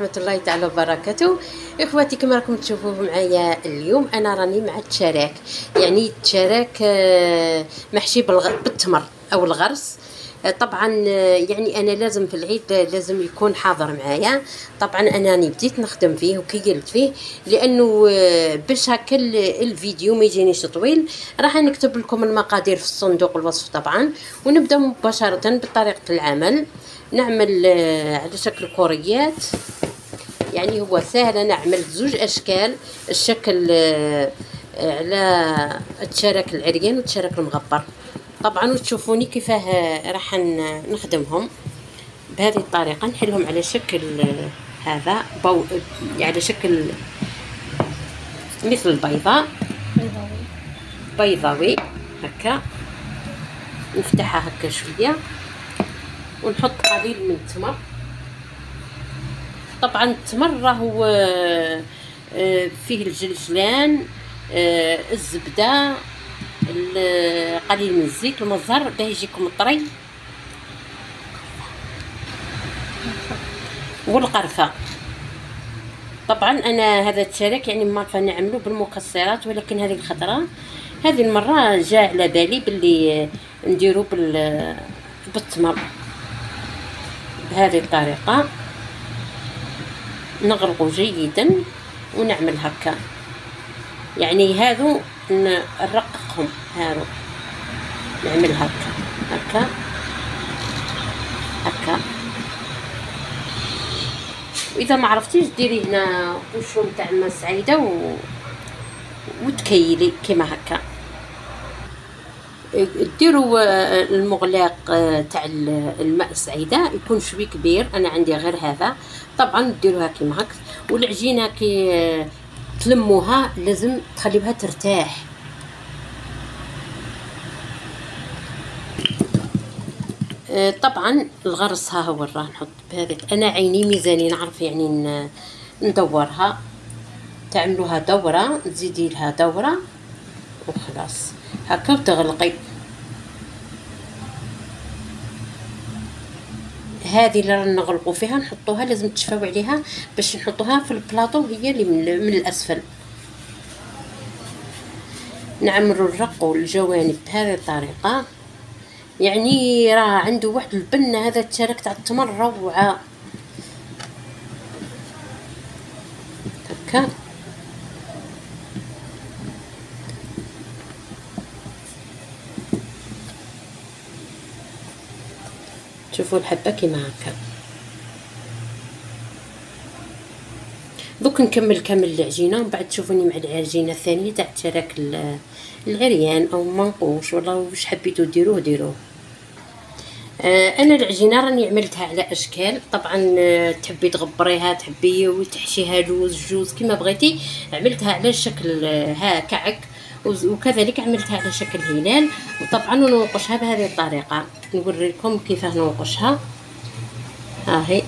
ورحمة الله تعالى وبركاته. اخواتي كما راكم تشوفوا معايا اليوم انا راني مع التشراك، يعني التشراك محشي بالتمر او الغرس. طبعا يعني انا لازم في العيد لازم يكون حاضر معايا. طبعا انا بديت نخدم فيه وكيلت فيه لانه باش هكا الفيديو ما يجينيش طويل راح نكتب لكم المقادير في الصندوق الوصف طبعا، ونبدا مباشره بطريقه العمل. نعمل على شكل كوريات، يعني هو سهل. انا عملت زوج اشكال، الشكل على التشارك العريان والتشارك المغبر طبعا، وتشوفوني كيفاه راح نخدمهم بهذه الطريقه. نحلهم على شكل هذا على شكل مثل البيضاء بيضاوي هكا. نفتحها هكا شويه ونحط قليل من التمر. طبعا التمر راهو فيه الجلجلان، الزبده، قليل من الزيت، المزهر باه يجيكم طري، والقرفه. طبعا انا هذا التشارك يعني ما نعملو بالمكسرات، ولكن هذه الخطره هذه المره جاء على بالي باللي نديرو بالتمر بهذه الطريقه. نغرقو جيدا ونعمل هكا، يعني هذو نرققهم، هذو نعمل هكا هكا هكا. واذا ما عرفتيش ديري هنا قشور تاع الماء سعيده وتكيلي كيما هكا. ديروا المغلاق تاع الماء السعيده يكون شوي كبير، انا عندي غير هذا. طبعا ديروها كيما هكا، والعجينه كي تلموها لازم تخليوها ترتاح. طبعا الغرس ها هو راه نحط بهذه. انا عيني ميزاني نعرف يعني ندورها، تعملوها دوره، تزيدي لها دوره وخلاص هكا وتغلقي. هذه اللي رانا نغلقوا فيها نحطوها، لازم تشفاو عليها باش نحطوها في البلاطو، هي اللي من الاسفل. نعملوا نرقوا الجوانب بهذه الطريقه. يعني راه عنده واحد البنه هذا التشارك تاع التمر روعه هكا. شوفوا الحبه كيما هكا. دوك نكمل كامل العجينه ومن بعد تشوفوني مع العجينه الثانيه تاع التشارك العريان او منقوش، ولا واش حبيتو ديروه. انا العجينه راني عملتها على اشكال. طبعا تحبي تغبريها، تحبي وتحشيها جوز كما بغيتي. عملتها على شكل ها كعك، وكذلك عملتها على شكل هلال. وطبعا ننقشها بهذه الطريقه، نوري لكم كيفاه ننقشها. ها هي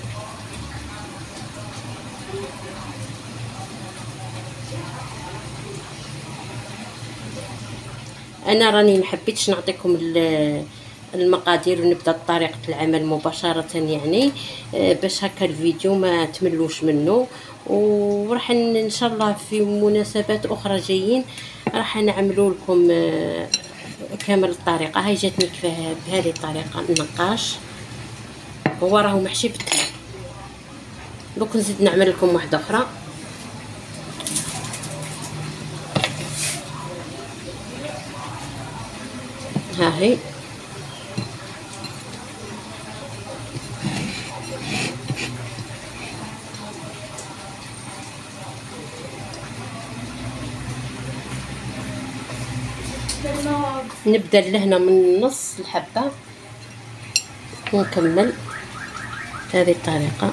انا راني محبيتش نعطيكم المقادير ونبدا بطريقه العمل مباشره، يعني باش هكا الفيديو ما تملوش منه. وراح ان شاء الله في مناسبات اخرى جايين راح نعملوا لكم كامل الطريقه. هاي جاتني كيفاه بهذه الطريقه النقاش، هو راهو محشي بالتمر. دوك نزيد نعمل لكم واحده اخرى. ها هي نبدا لهنا من نص الحبه ونكمل هذه الطريقه.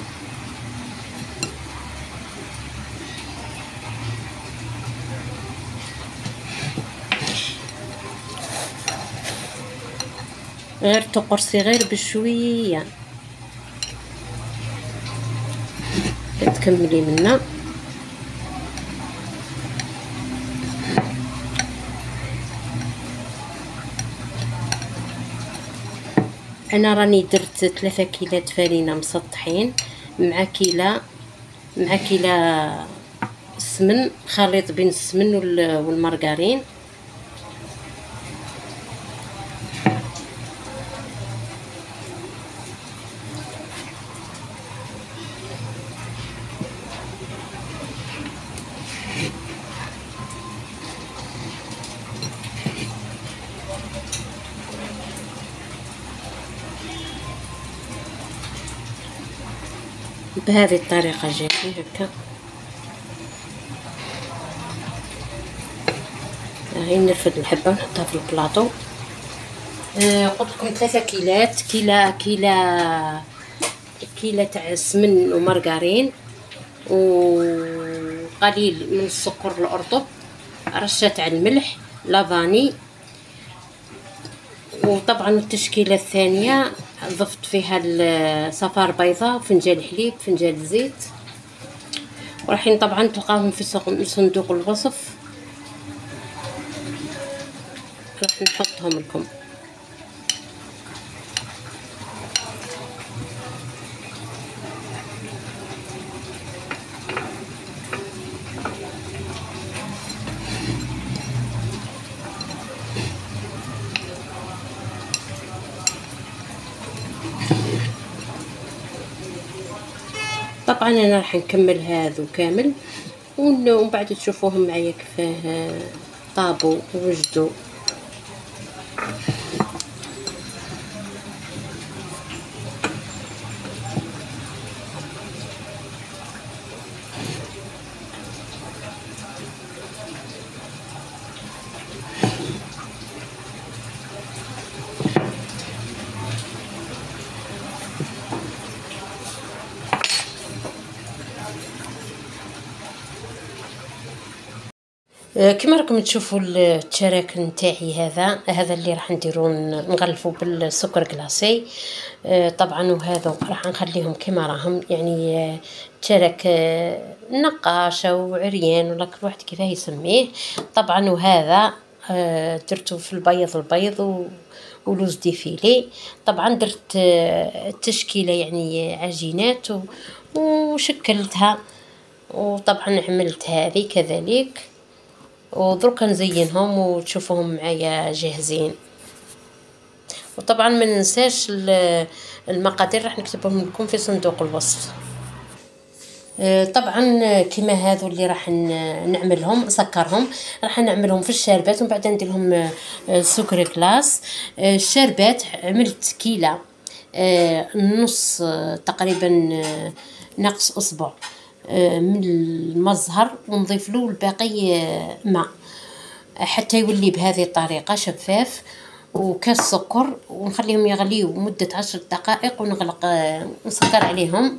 غير تقرصي غير بشويه تكملي منا. انا راني درت 3 كيلات فرينه مسطحين مع كيلة مع كيلة السمن، خليط بين السمن والمارغرين. بهذه الطريقة جاي هكا. هاي نرفد الحبة ونحطها في البلاطو. قلت لكم 3 كيلات، كيلة تاع سمن ومارغرين، وقليل من السكر الأرطب، رشة تاع الملح، لافاني. وطبعا التشكيلة الثانية ضفت فيها صفار بيضة، فنجان حليب، فنجان زيت. وراحين طبعا تلقاهم في صندوق الوصف، راح نحطهم لكم. طبعا انا راح نكمل هذا كامل، ومن بعد تشوفوهم معايا كيفاه طابوا ووجدوا. كما راكم تشوفوا التراك نتاعي، هذا اللي راح نديرو نغلفو بالسكر كلاصي. طبعا وهذا راح نخليهم كما راهم، يعني تراك نقاشه وعريان ولا كل واحد كيفاه يسميه. طبعا وهذا درتو في البيض ولوز ديفيلي. طبعا درت التشكيله يعني عجينات وشكلتها، وطبعا عملت هذه كذلك. ودرك نزينهم وتشوفوهم معايا جاهزين. وطبعا ما ننساش المقادير راح نكتبهم لكم في صندوق الوصف. طبعا كما هذو اللي راح نعملهم سكرهم، راح نعملهم في الشربات، ومن بعد ندير لهم سكر كلاص. الشربات عملت كيلة نص تقريبا، ناقص اصبع من المزهر، ونضيف له الباقي ماء حتى يولي بهذه الطريقة شفاف، وكاس سكر، ونخليهم يغليوا مدة 10 دقائق، ونغلق نسكر عليهم.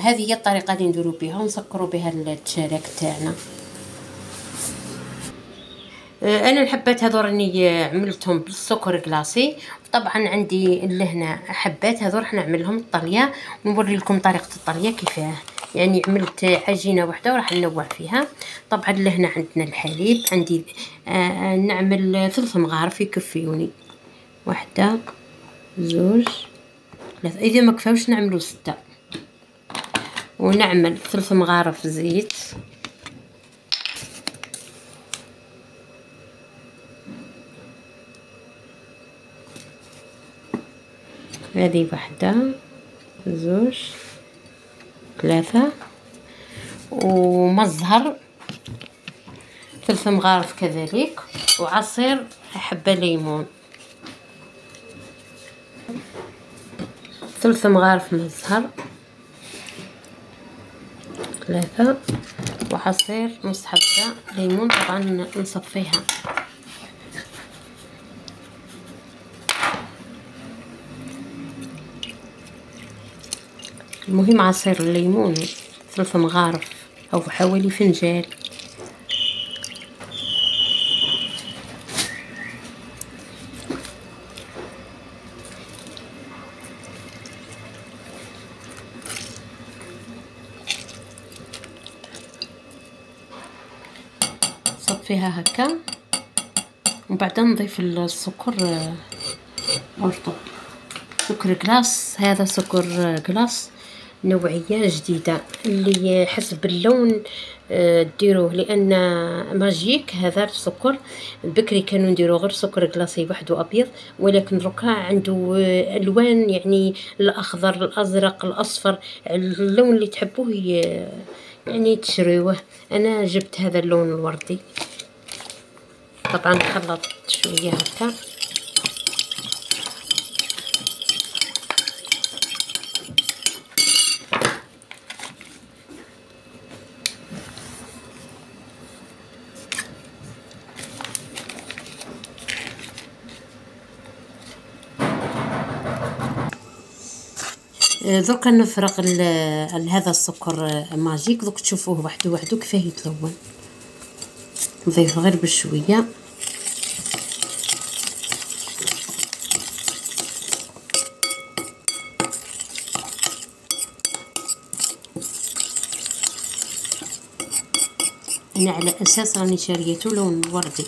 هذه هي الطريقة اللي نديرو بها ونسكروا بها التشارك تاعنا. انا الحبات هذو راني عملتهم بالسكر كلاصي. طبعا عندي لهنا حبات هذو راح نعملهم الطليه، ونوري لكم طريقه الطليه كيفاه. يعني عملت عجينه واحده وراح ننوع فيها. طبعا لهنا عندنا الحليب، عندي نعمل 3 مغارف يكفيوني، 1 2 3، اذا ما كفاوش نعملوا 6. ونعمل 3 مغارف زيت، هذه 1 2 3. ومزهر 3 مغارف كذلك، وعصير حبة ليمون 3 مغارف مزهر 3، وعصير نص حبة ليمون. طبعا نصفيها. المهم عصير الليمون 3 مغارف او حوالي فنجان. صفيها هكا، وبعدين نضيف السكر مرطب، سكر كلاص. هذا سكر كلاص نوعية جديدة اللي حسب اللون ديروه، لان ماجيك هذا السكر بكري كانوا نديرو غير سكر كلاصي وحده ابيض، ولكن دركا عنده الوان، يعني الاخضر الازرق الاصفر، اللون اللي تحبوه يعني تشريوه. انا جبت هذا اللون الوردي. طبعا خلطت شويه هكا. دركا نفرغ هذا السكر ماجيك، دوك تشوفوه وحده وحده كيفاه يتلون. نضيف غير بشويه. انا على اساس راني شاريته لون وردي.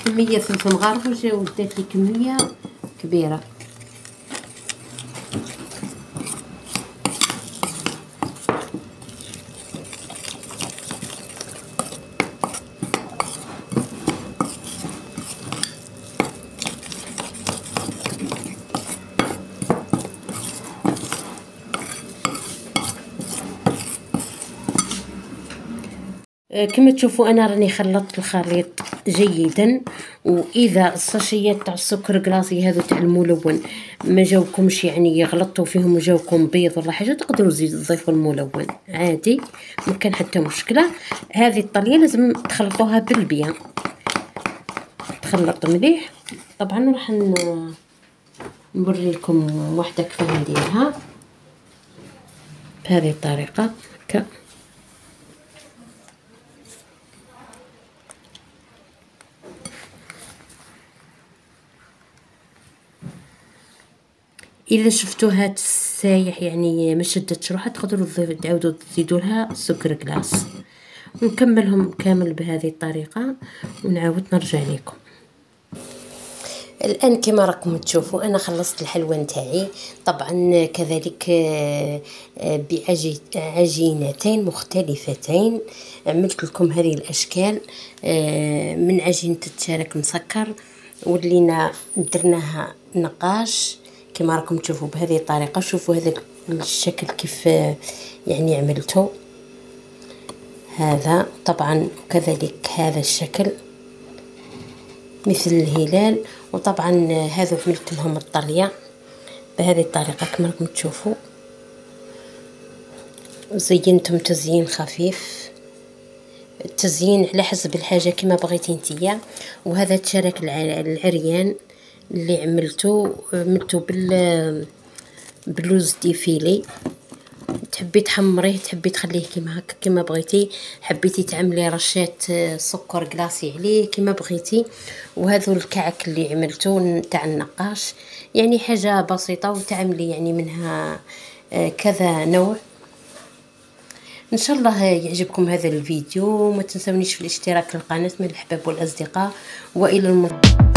كمية فلفل مغرفل ودات لي كمية كبيرة. كما تشوفوا انا راني خلطت الخليط جيدا، واذا الساشيات تاع السكر كلاصي هذو تاع الملون ما جاوكمش، يعني غلطتوا فيهم وجاوكم بيض ولا حاجه، تقدروا تضيفوا الملون عادي، ما كان حتى مشكله. هذه الطليه لازم تخلطوها بالبيان، تخلط مليح. طبعا راح نوري لكم واحده كيفاه نديرها بهذه الطريقه هكا. اذا شفتوها تسايح يعني ما شدتش روحها، تقدروا تعاودوا تزيدوا لها سكر كلاص. ونكملهم كامل بهذه الطريقه ونعاود نرجع لكم. الان كما راكم تشوفوا انا خلصت الحلوى نتاعي. طبعا كذلك بعجينتين مختلفتين. عملت لكم هذه الاشكال من عجينه التشارك مسكر، ولينا درناها نقاش كما راكم تشوفوا بهذه الطريقه. شوفوا هذا الشكل كيف يعني عملته هذا. طبعا كذلك هذا الشكل مثل الهلال. وطبعا هذا عملت لهم الطليه بهذه الطريقه كما راكم تشوفوا. زينتهم تزيين خفيف، التزيين على حسب الحاجه كما بغيتي نتيا. وهذا التشارك العريان اللي عملته باللوز ديفيلي. تحبي تحمريه، تحبي تخليه كيما هكا كيما بغيتي، حبيتي تعملي رشات سكر كلاصي عليه كيما بغيتي. وهذو الكعك اللي عملته تاع النقاش، يعني حاجه بسيطه وتعملي يعني منها كذا نوع. ان شاء الله يعجبكم هذا الفيديو، وما تنسونيش في الاشتراك في القناه من الحباب والاصدقاء، والى المرة.